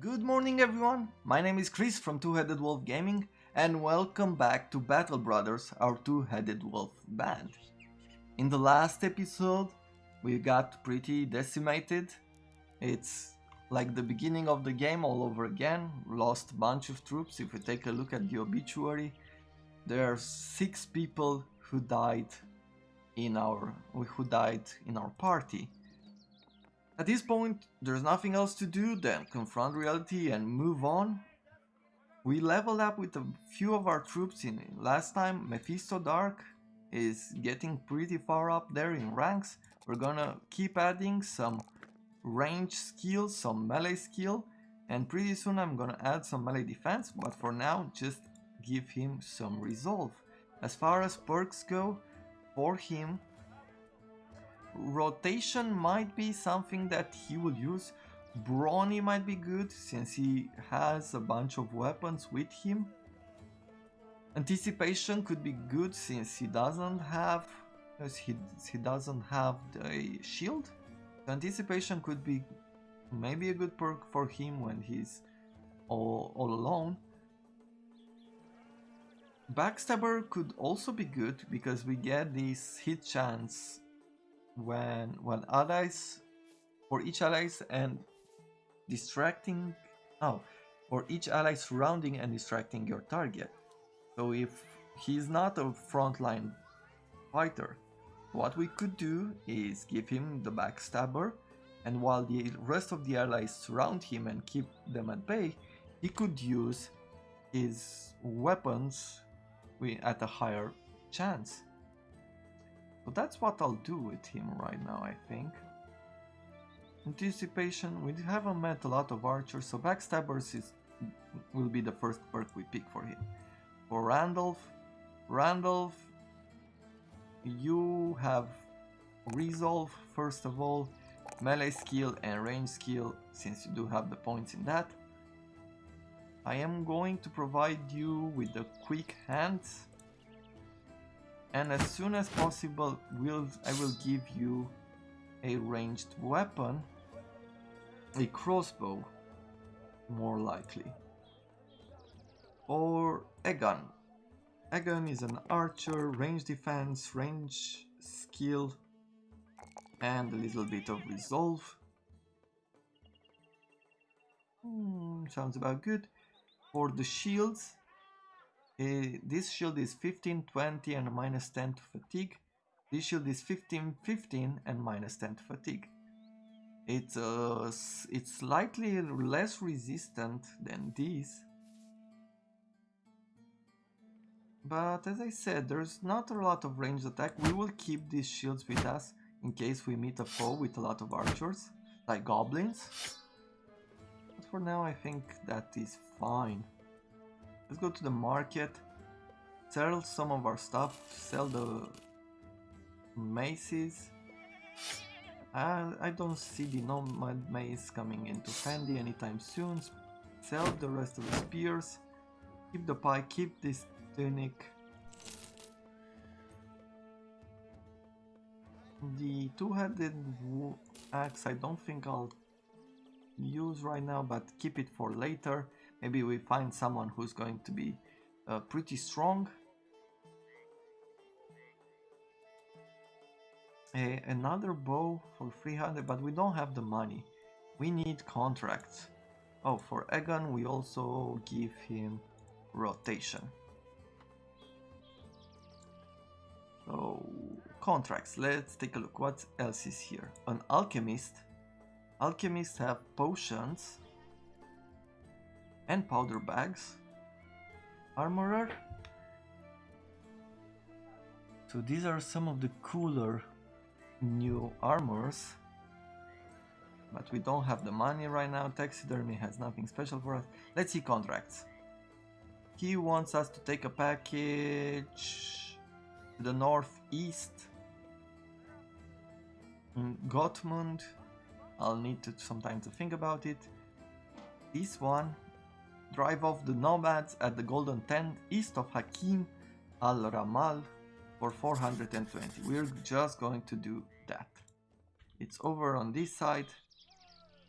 Good morning everyone, my name is Chris from Two-Headed Wolf Gaming and welcome back to Battle Brothers, our Two-Headed Wolf band. In the last episode we got pretty decimated. It's like the beginning of the game all over again, lost a bunch of troops. If we take a look at the obituary, there are 6 people who died in our party. At this point, there's nothing else to do than confront reality and move on. We leveled up with a few of our troops in last time. Mephisto Dark is getting pretty far up there in ranks. We're gonna keep adding some range skills, some melee skill, and pretty soon I'm gonna add some melee defense, but for now just give him some resolve. As far as perks go, for him, rotation might be something that he will use. Brawny might be good since he has a bunch of weapons with him. Anticipation could be good since he doesn't have the shield. So anticipation could be maybe a good perk for him when he's all alone. Backstabber could also be good because we get this hit chance when allies, for each allies and distracting, for each ally surrounding and distracting your target. So if he's not a frontline fighter, what we could do is give him the backstabber, and while the rest of the allies surround him and keep them at bay, he could use his weapons at a higher chance. So that's what I'll do with him right now, I think. Anticipation, we haven't met a lot of archers, so backstabbers will be the first perk we pick for him. For Randolph, you have resolve first of all, melee skill and range skill, since you do have the points in that. I am going to provide you with the quick hands, and as soon as possible I will give you a ranged weapon, a crossbow more likely, or a gun. A gun is an archer, range defense, range skill, and a little bit of resolve. Sounds about good. For the shields, this shield is 15, 20 and minus 10 to fatigue. This shield is 15, 15 and minus 10 to fatigue. It's slightly less resistant than these. But as I said, there's not a lot of ranged attack. We will keep these shields with us in case we meet a foe with a lot of archers, like goblins. But for now I think that is fine. Let's go to the market, sell some of our stuff, sell the maces. I don't see the Nomad mace coming into handy anytime soon. Sell the rest of the spears, keep the pie, keep this tunic. The two-headed axe I don't think I'll use right now, but keep it for later. Maybe we find someone who's going to be pretty strong. Another bow for 300, but we don't have the money. We need contracts. Oh, for Egon we also give him rotation. So, contracts, let's take a look. What else is here? An alchemist. Alchemists have potions and powder bags. Armorer. So these are some of the cooler new armors, but we don't have the money right now. Taxidermy has nothing special for us. Let's see contracts. He wants us to take a package to the northeast in Gottmund. I'll need some time to think about it. This one, drive off the Nomads at the Golden Tent east of Hakim al-Ramal for 420. We're just going to do that. It's over on this side.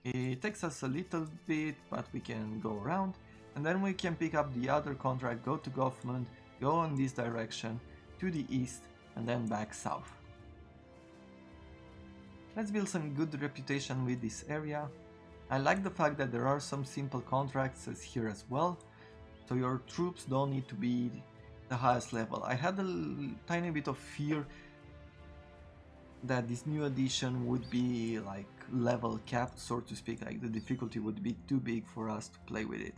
It takes us a little bit, but we can go around, and then we can pick up the other contract, go to Gothmund, go in this direction, to the east, and then back south. Let's build some good reputation with this area. I like the fact that there are some simple contracts here as well, so your troops don't need to be the highest level. I had a tiny bit of fear that this new edition would be like level capped, so to speak, like the difficulty would be too big for us to play with it.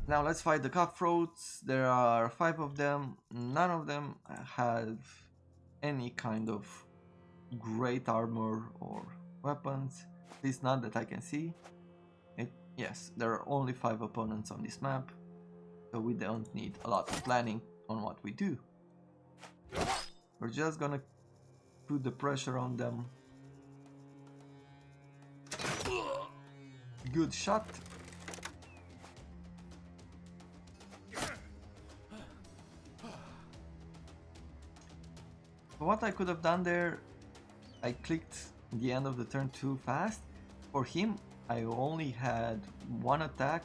Now let's fight the cutthroats. There are 5 of them. None of them have any kind of great armor or weapons, at least not that I can see. Yes, there are only 5 opponents on this map, so we don't need a lot of planning on what we do. We're just gonna put the pressure on them. Good shot. What I could have done there, I clicked the end of the turn too fast. For him, I only had 1 attack.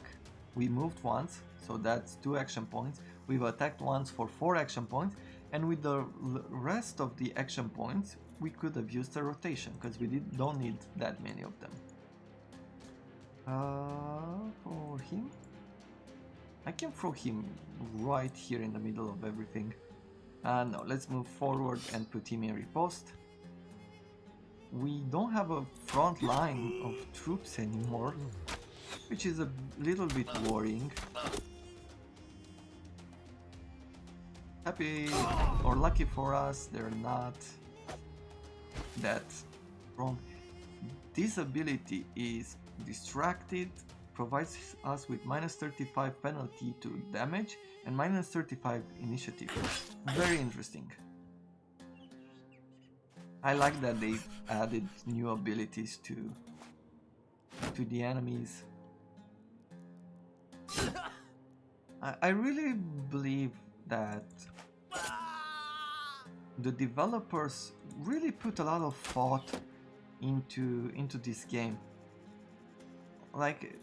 We moved once, so that's 2 action points. We've attacked once for 4 action points, and with the rest of the action points, we could have used a rotation, because we don't need that many of them. For him, I can throw him right here in the middle of everything. No, let's move forward and put him in riposte. We don't have a front line of troops anymore, which is a little bit worrying. Happy or lucky for us, they're not that strong. This ability is distracted, provides us with minus 35 penalty to damage and minus 35 initiative. Very interesting. I like that they added new abilities to the enemies. I really believe that the developers really put a lot of thought into this game. Like,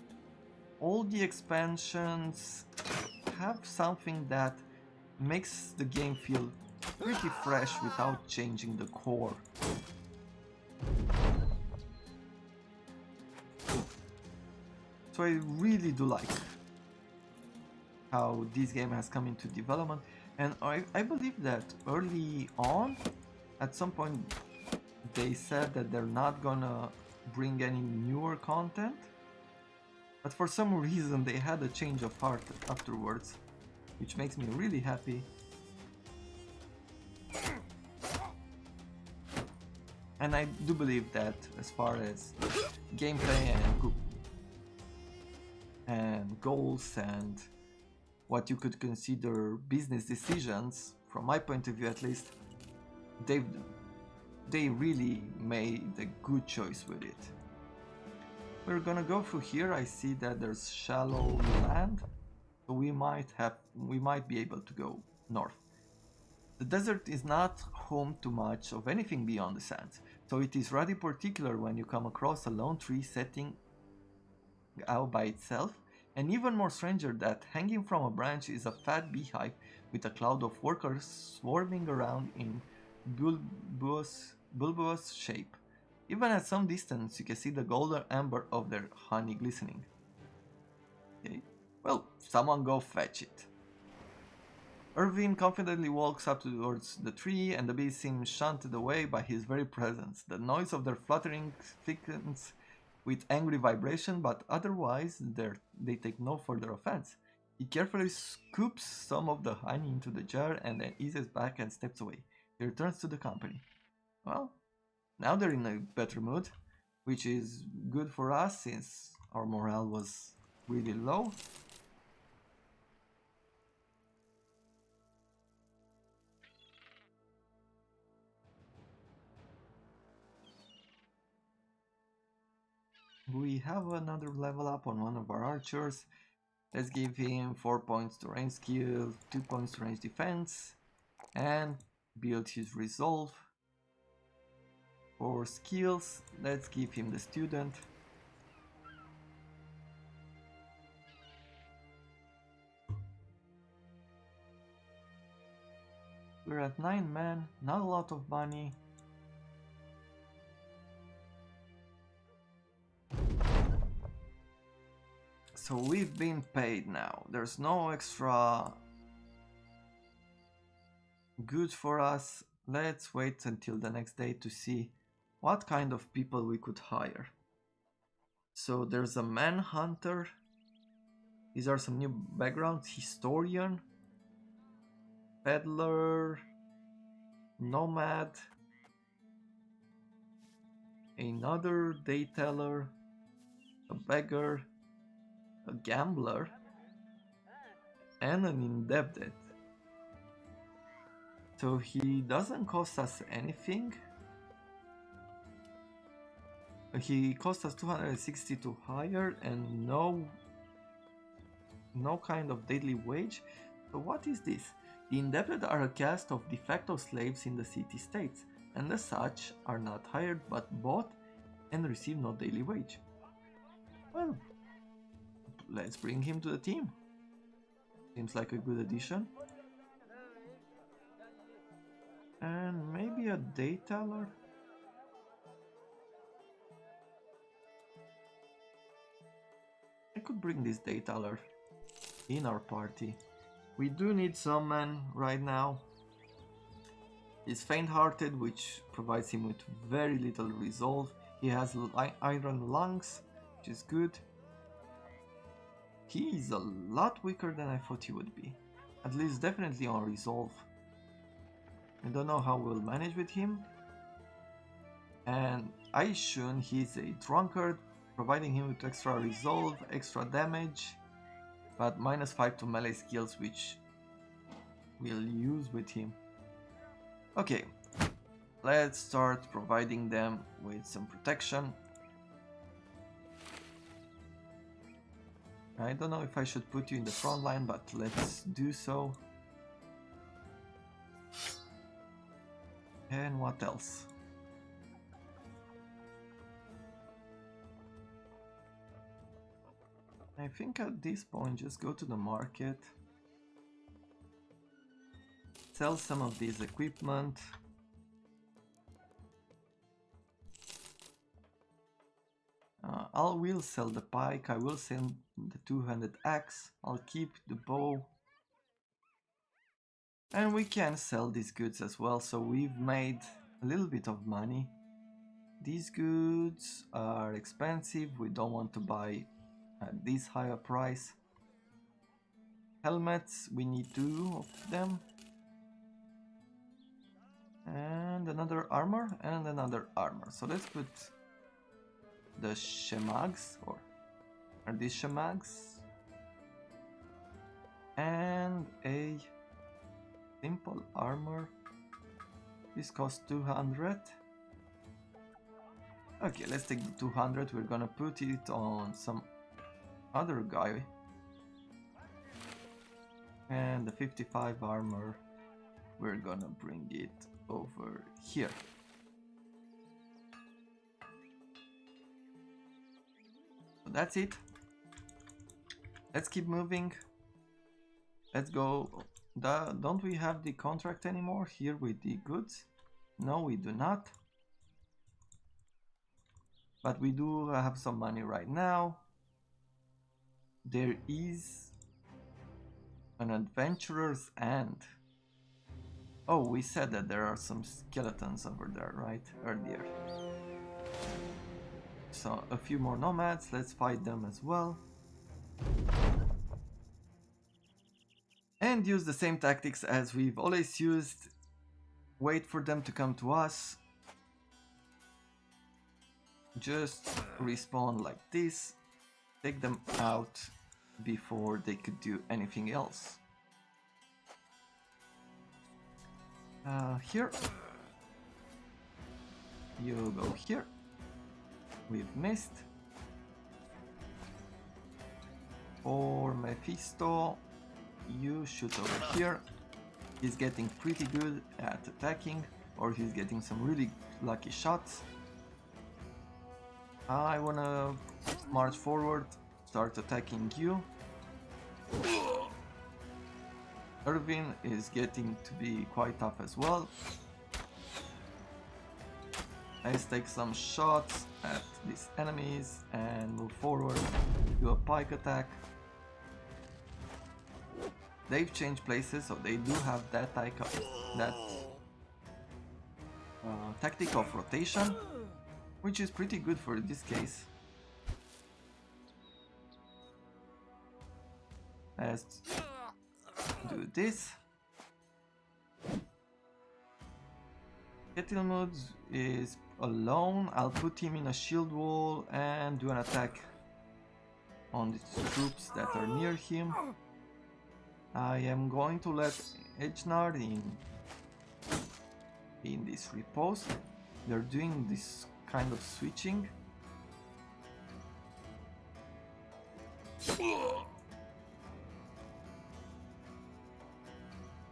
all the expansions have something that makes the game feel pretty fresh without changing the core. So I really do like how this game has come into development, and I believe that early on, at some point, they said that they're not gonna bring any newer content, but for some reason they had a change of heart afterwards, which makes me really happy. And I do believe that as far as gameplay and goals and what you could consider business decisions, from my point of view at least, they really made a good choice with it. We're gonna go through here. I see that there's shallow land, so we might be able to go north. The desert is not home to much of anything beyond the sands, so it is rather particular when you come across a lone tree setting out by itself, and even more stranger that hanging from a branch is a fat beehive with a cloud of workers swarming around in bulbous shape. Even at some distance you can see the golden amber of their honey glistening. Okay, well, someone go fetch it. Irvin confidently walks up towards the tree, and the bees seem shunted away by his very presence. The noise of their fluttering thickens with angry vibration, but otherwise they take no further offense. He carefully scoops some of the honey into the jar and then eases back and steps away. He returns to the company. Well, now they're in a better mood, which is good for us since our morale was really low. We have another level up on one of our archers. Let's give him 4 points to range skill, 2 points to range defense, and build his resolve. For skills, let's give him the student. We're at 9 men, not a lot of money. So we've been paid now. There's no extra good for us. Let's wait until the next day to see what kind of people we could hire. So there's a manhunter. These are some new backgrounds. Historian, peddler, nomad, another dayteller, a beggar, a gambler, and an indebted. So he doesn't cost us anything. He cost us 260 to hire and no kind of daily wage. So what is this? The indebted are a caste of de facto slaves in the city-states, and as such are not hired but bought and receive no daily wage. Well, let's bring him to the team. Seems like a good addition. And maybe a dayteller? I could bring this dayteller in our party. We do need some men right now. He's faint-hearted, which provides him with very little resolve. He has iron lungs, which is good. He is a lot weaker than I thought he would be. At least definitely on resolve. I don't know how we'll manage with him. And I assume he's a drunkard, providing him with extra resolve, extra damage, but -5 to melee skills, which we'll use with him. Okay, let's start providing them with some protection. I don't know if I should put you in the front line, but let's do so. And what else? I think at this point just go to the market, sell some of this equipment. I will sell the pike, I will sell the two-handed axe, I'll keep the bow. And we can sell these goods as well, so we've made a little bit of money. These goods are expensive, we don't want to buy at this higher price. Helmets, we need 2 of them. And another armor, and another armor. So let's put the shemags, or are these shemags? And a simple armor. This costs 200. Okay, let's take the 200. We're gonna put it on some other guy. And the 55 armor, we're gonna bring it over here. So that's it. Let's keep moving. Let's go. Don't we have the contract anymore here with the goods? No, we do not. But we do have some money right now. There is an adventurer's end. Oh, we said that there are some skeletons over there, right? Earlier. So, a few more nomads, let's fight them as well. And use the same tactics as we've always used. Wait for them to come to us. Just respawn like this. Take them out before they could do anything else. Here. You go here. We've missed. For Mephisto, you shoot over here. He's getting pretty good at attacking, or he's getting some really lucky shots. I wanna march forward, start attacking you. Irvin is getting to be quite tough as well. Let's take some shots at these enemies and move forward, do a pike attack. They've changed places, so they do have that tactic of rotation, which is pretty good for this case. Let's do this. Cattlemen is alone. I'll put him in a shield wall and do an attack on the troops that are near him. I am going to let Ejnar in this riposte. They're doing this kind of switching.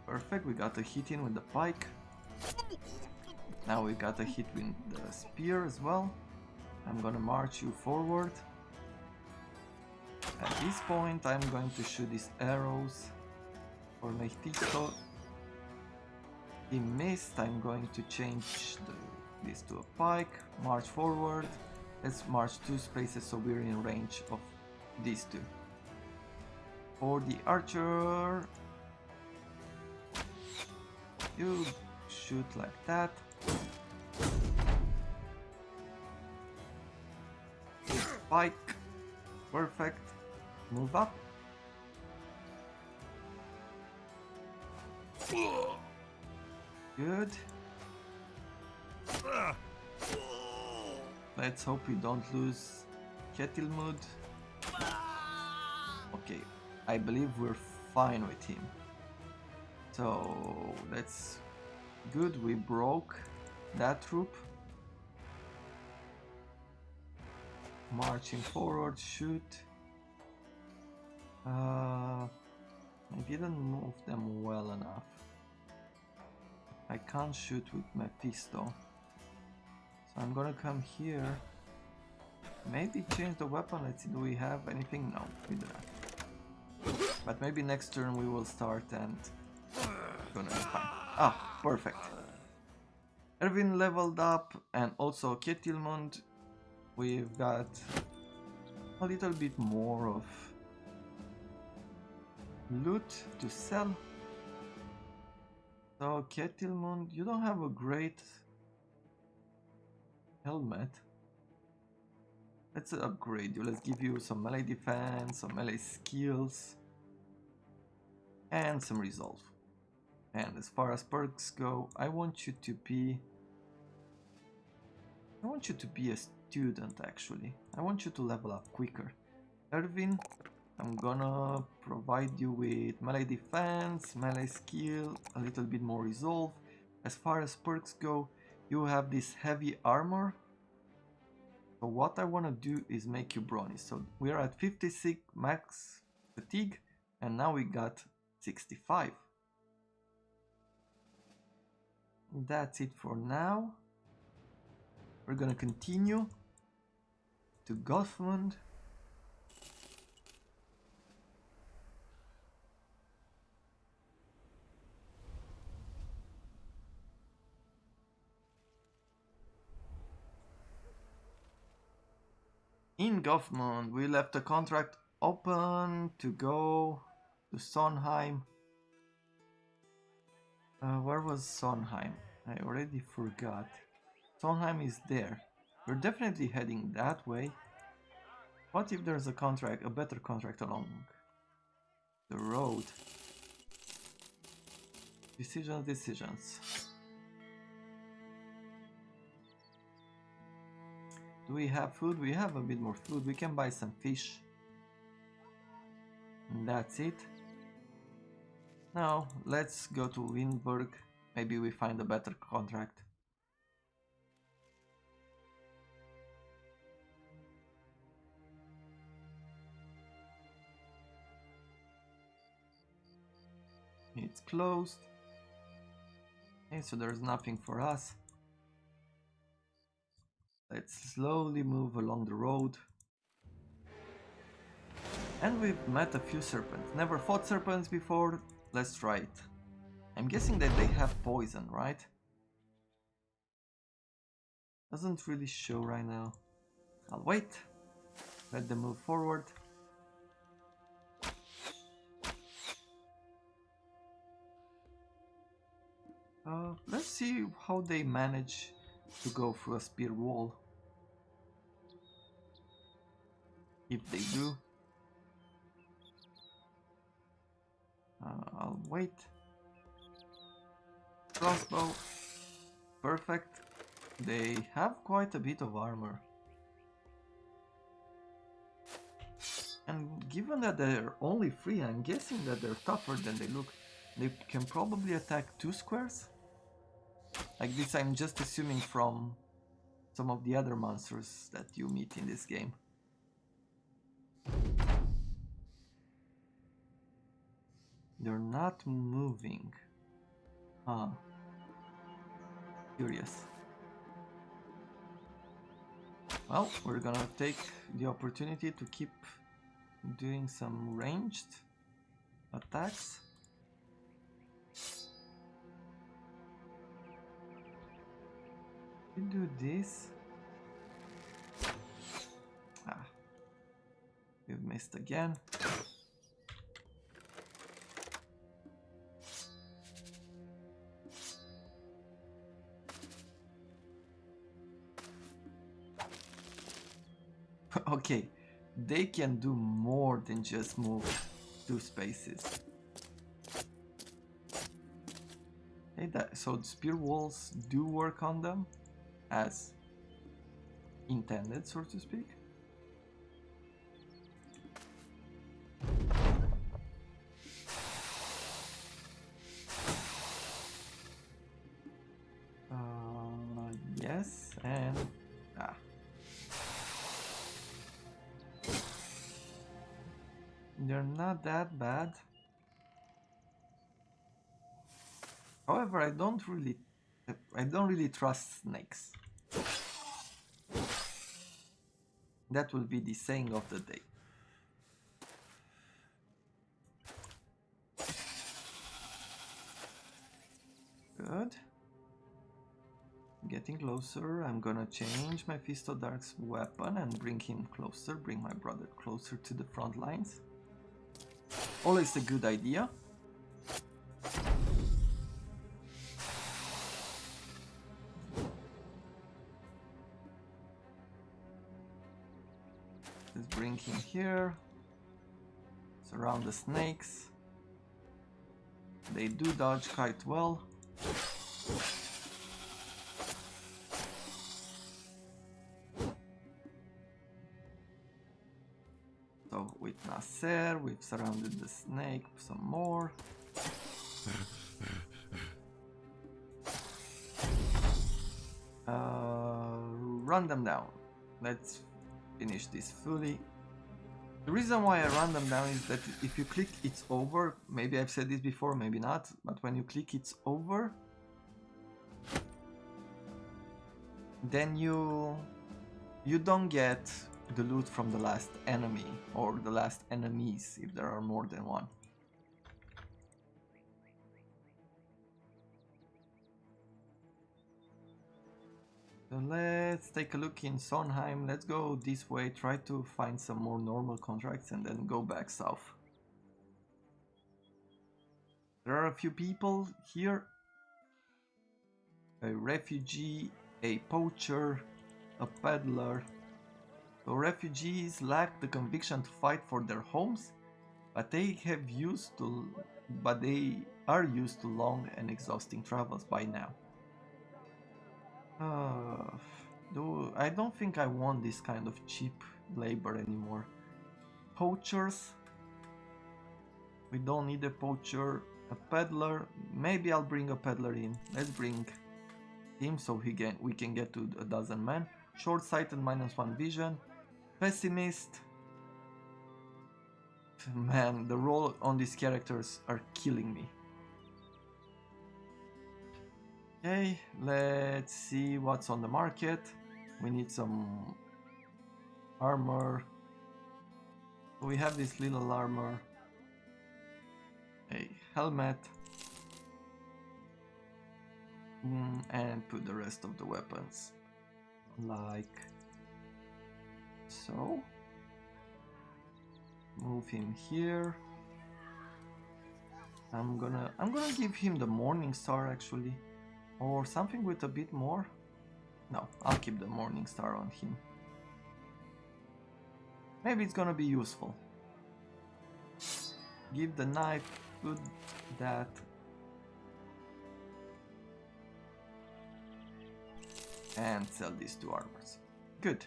Perfect, we got a hit in with the pike. Now we got a hit with the spear as well. I'm gonna march you forward. At this point I'm going to shoot these arrows for Mephisto. He missed. I'm going to change this to a pike. March forward. Let's march 2 spaces so we're in range of these two. For the archer, you shoot like that. Pike. Perfect. Move up. Good. Let's hope we don't lose Cattlemen. Okay, I believe we're fine with him. So that's good, we broke that troop. Marching forward, shoot. I didn't move them well enough. I can't shoot with Mephisto. So I'm gonna come here. Maybe change the weapon. Let's see, do we have anything? No, we do not. But maybe next turn we will start and gonna be fine. Ah, perfect. Erwin leveled up and also Cattlemen. We've got a little bit more of loot to sell. So Cattlemen, you don't have a great helmet. Let's upgrade you. Let's give you some melee defense, some melee skills, and some resolve. And as far as perks go, I want you to be a student actually. I want you to level up quicker. Erwin, I'm gonna provide you with melee defense, melee skill, a little bit more resolve. As far as perks go, you have this heavy armor. So what I want to do is make you brawny. So we're at 56 max fatigue and now we got 65. That's it for now. We're gonna continue to Gothmund. In Gothmund, we left the contract open to go to Sondheim. Where was Sondheim? I already forgot. Sondheim is there. We're definitely heading that way. What if there's a contract, a better contract along the road? Decisions. Do we have food? We have a bit more food. We can buy some fish. And that's it. Now, let's go to Windberg. Maybe we find a better contract. It's closed. Okay, so there's nothing for us. Let's slowly move along the road. And we've met a few serpents. Never fought serpents before. Let's try it. I'm guessing that they have poison, right? Doesn't really show right now. I'll wait. Let them move forward. Let's see how they manage to go through a spear wall. If they do. I'll wait. Crossbow. Perfect. They have quite a bit of armor. And given that they're only 3, I'm guessing that they're tougher than they look. They can probably attack 2 squares? Like this, I'm just assuming from some of the other monsters that you meet in this game. They're not moving. Huh. Curious. Well, we're gonna take the opportunity to keep doing some ranged attacks. We do this. We've missed again. Okay, they can do more than just move 2 spaces. Okay, so the spear walls do work on them as intended, so to speak. Yes, and they're not that bad. However, I don't really trust snakes. That will be the saying of the day. Good. Getting closer. I'm gonna change my Fist of Dark's weapon and bring him closer, bring my brother closer to the front lines. Always a good idea. Let's bring him here. Surround the snakes. They do dodge quite well. So with Nasser, we've surrounded the snake some more. Run them down. Let's finish this fully. The reason why I run them down is that if you click it's over, maybe I've said this before, maybe not, but when you click it's over, then you don't get the loot from the last enemy or the last enemies if there are more than one. So let's take a look in Sondheim. Let's go this way, try to find some more normal contracts and then go back south. There are a few people here. A refugee, a poacher, a peddler. So refugees lack the conviction to fight for their homes, but they are used to long and exhausting travels by now. I don't think I want this kind of cheap labor anymore. Poachers. We don't need a poacher. A peddler. Maybe I'll bring a peddler in. Let's bring him so we can get to a dozen men. Short-sighted, -1 vision. Pessimist. Man, the roll on these characters are killing me. Okay, let's see what's on the market. We need some armor. We have this little armor, a helmet, and put the rest of the weapons like so. Move him here. I'm gonna give him the Morning Star actually, or something with a bit more. No, I'll keep the Morning Star on him. Maybe it's gonna be useful. Give the knife, put that. And sell these 2 armors. Good.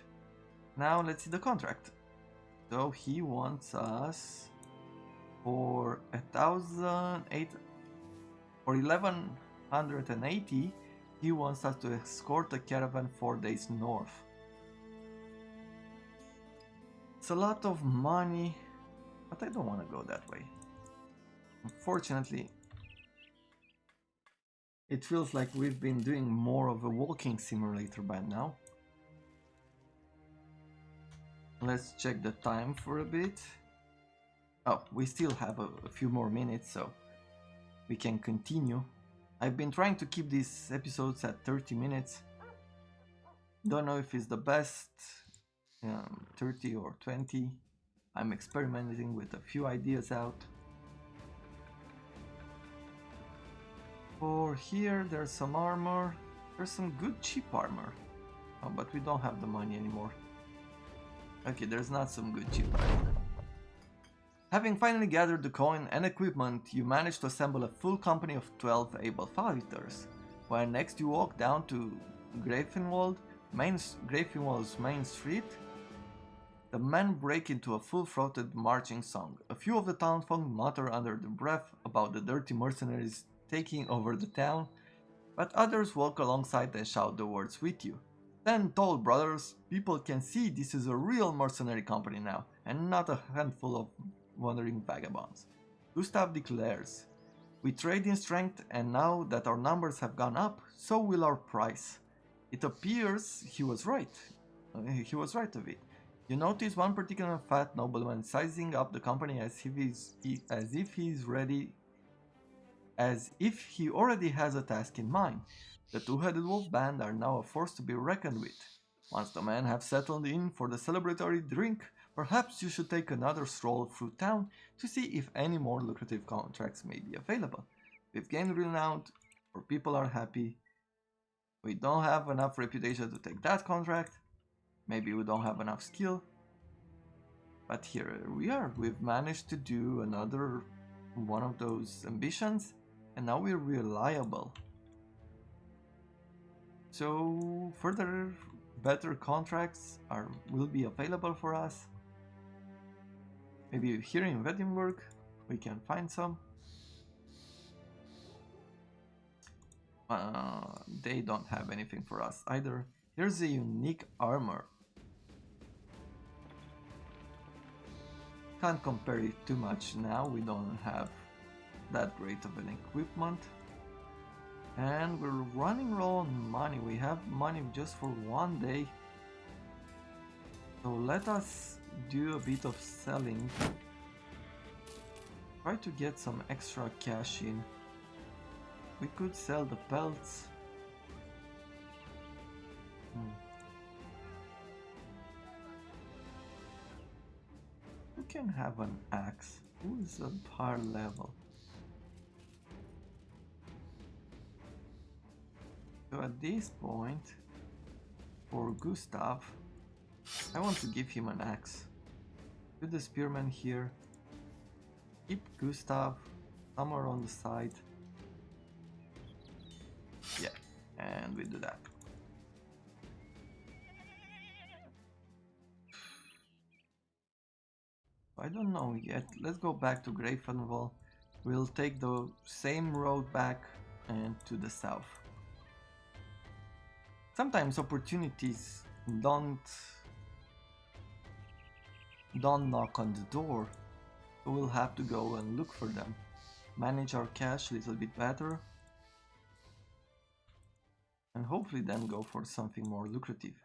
Now let's see the contract. So he wants us for 1,008 or 1,180. He wants us to escort a caravan 4 days north. It's a lot of money, but I don't want to go that way. Unfortunately, it feels like we've been doing more of a walking simulator by now. Let's check the time for a bit. Oh, we still have a few more minutes, so we can continue. I've been trying to keep these episodes at 30 minutes. Don't know if it's the best 30 or 20. I'm experimenting with a few ideas out. For here, there's some armor. There's some good cheap armor. Oh, but we don't have the money anymore. Okay, there's not some good cheap armor. Having finally gathered the coin and equipment, you manage to assemble a full company of 12 able fighters. When next you walk down to Greifenwald's main street, the men break into a full-throated marching song. A few of the townsfolk mutter under their breath about the dirty mercenaries taking over the town, but others walk alongside and shout the words with you. Stand tall, brothers. People can see this is a real mercenary company now, and not a handful of wandering vagabonds. Gustav declares, "We trade in strength, and now that our numbers have gone up, so will our price." It appears he was right. He was right of it. You notice one particular fat nobleman sizing up the company as if he already has a task in mind. The two-headed wolf band are now a force to be reckoned with. Once the men have settled in for the celebratory drink, perhaps you should take another stroll through town to see if any more lucrative contracts may be available. We've gained renown, our people are happy. We don't have enough reputation to take that contract. Maybe we don't have enough skill. But here we are. We've managed to do another one of those ambitions, and now we're reliable. So further better contracts will be available for us. Maybe here in Edinburgh we can find some. They don't have anything for us either. Here's a unique armor. Can't compare it too much now, we don't have that great of an equipment. And we're running low on money, we have money just for 1 day. So let us do a bit of selling. Try to get some extra cash in. We could sell the pelts. Who can have an axe? Who is at higher level? So at this point, for Gustav, I want to give him an axe. Put the spearman here. Keep Gustav somewhere on the side. Yeah, and we do that. I don't know yet. Let's go back to Greifenwald. We'll take the same road back and to the south. Sometimes opportunities don't knock on the door. So we'll have to go and look for them. Manage our cash a little bit better. And hopefully then go for something more lucrative.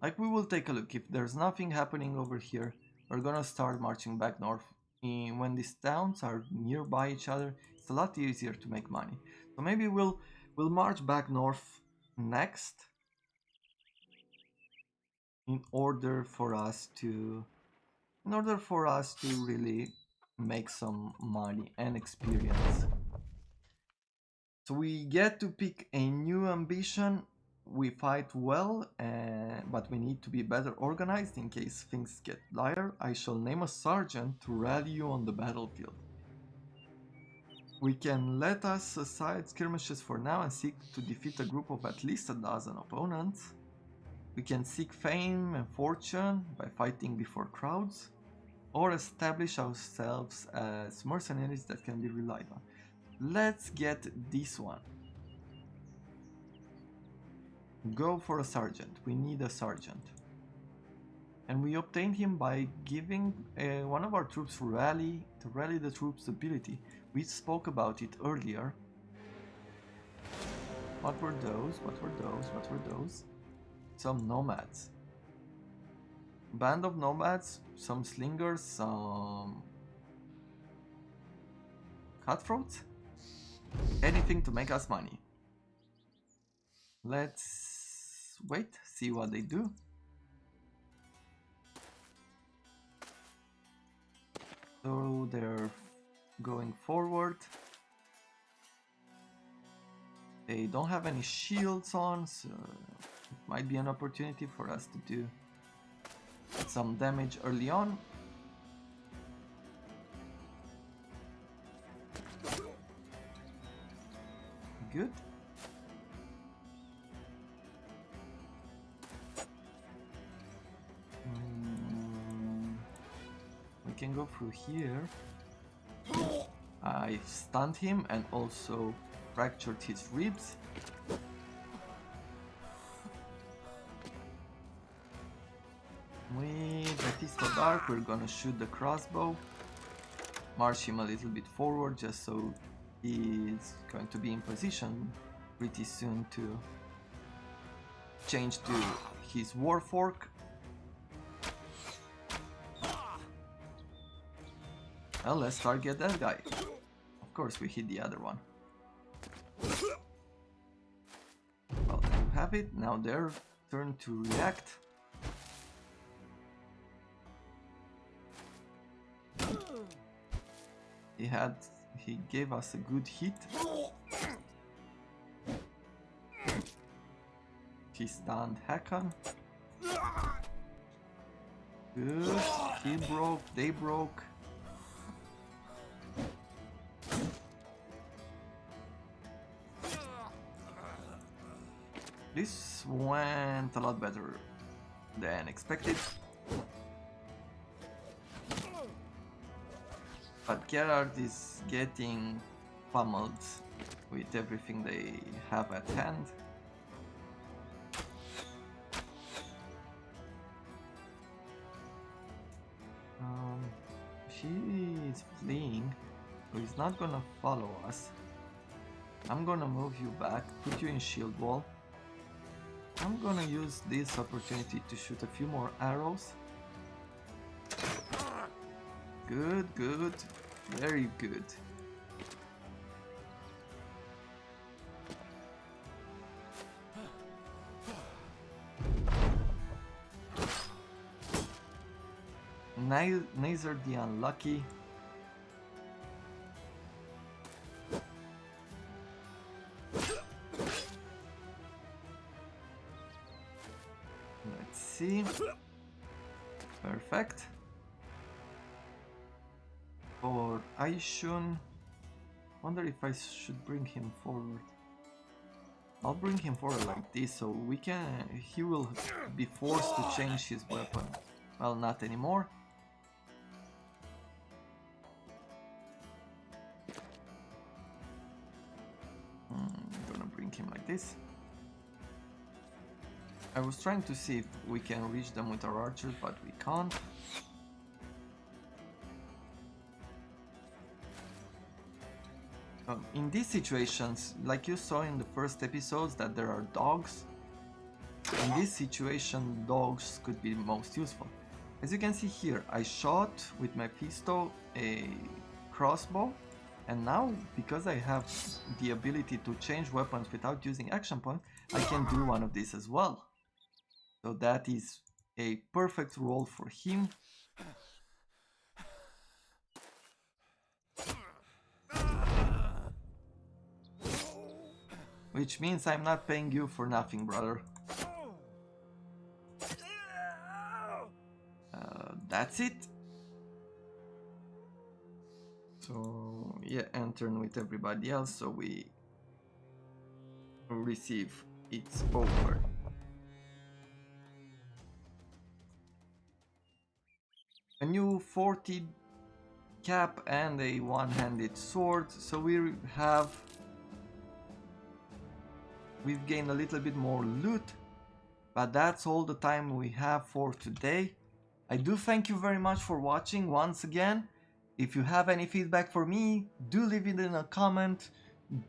Like, we will take a look. If there's nothing happening over here, we're gonna start marching back north. When these towns are nearby each other, it's a lot easier to make money. So maybe we'll march back north next in order for us to really make some money and experience. So we get to pick a new ambition. We fight well, but we need to be better organized in case things get dire. I shall name a sergeant to rally you on the battlefield. We can let us aside skirmishes for now and seek to defeat a group of at least a dozen opponents. We can seek fame and fortune by fighting before crowds, or establish ourselves as mercenaries that can be relied on. Let's get this one. Go for a sergeant. We need a sergeant. And we obtained him by giving one of our troops to rally the troops' ability. We spoke about it earlier. What were those? What were those? What were those? Some nomads. Band of nomads, some slingers, some cutthroats. Anything to make us money. Let's wait, see what they do. So they're going forward. They don't have any shields on, so it might be an opportunity for us to do some damage early on. Good. We can go through here. I stunned him and also fractured his ribs. With the pistol dart, we're gonna shoot the crossbow. March him a little bit forward just so he's going to be in position pretty soon to change to his warfork. Well, let's target that guy. Of course we hit the other one. Well, there you have it. Now their turn to react. He gave us a good hit. He stunned Hakon. Good. He broke, they broke. This went a lot better than expected. But Gerard is getting pummeled with everything they have at hand. He is fleeing, so he's not gonna follow us. I'm gonna move you back, put you in shield wall. I'm gonna use this opportunity to shoot a few more arrows. Good, good, very good. Neither the unlucky. Let's see. Perfect. For Aishun, wonder if I should bring him forward. I'll bring him forward like this, so he will be forced to change his weapon. Well, not anymore. I'm gonna bring him like this. I was trying to see if we can reach them with our archers, but we can't. In these situations, like you saw in the first episodes, that there are dogs, In this situation, dogs could be most useful. As you can see here, I shot with my pistol a crossbow, and now, because I have the ability to change weapons without using action points, I can do one of these as well. So that is a perfect role for him. Which means I'm not paying you for nothing, brother. That's it. So yeah, and turn with everybody else so we receive it's over. A new 40 cap and a one-handed sword, so we've gained a little bit more loot, but that's all the time we have for today. I do thank you very much for watching once again. If you have any feedback for me, do leave it in a comment,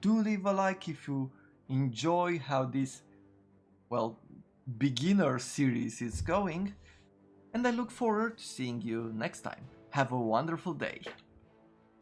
do leave a like if you enjoy how this, well, beginner series is going, and I look forward to seeing you next time. Have a wonderful day.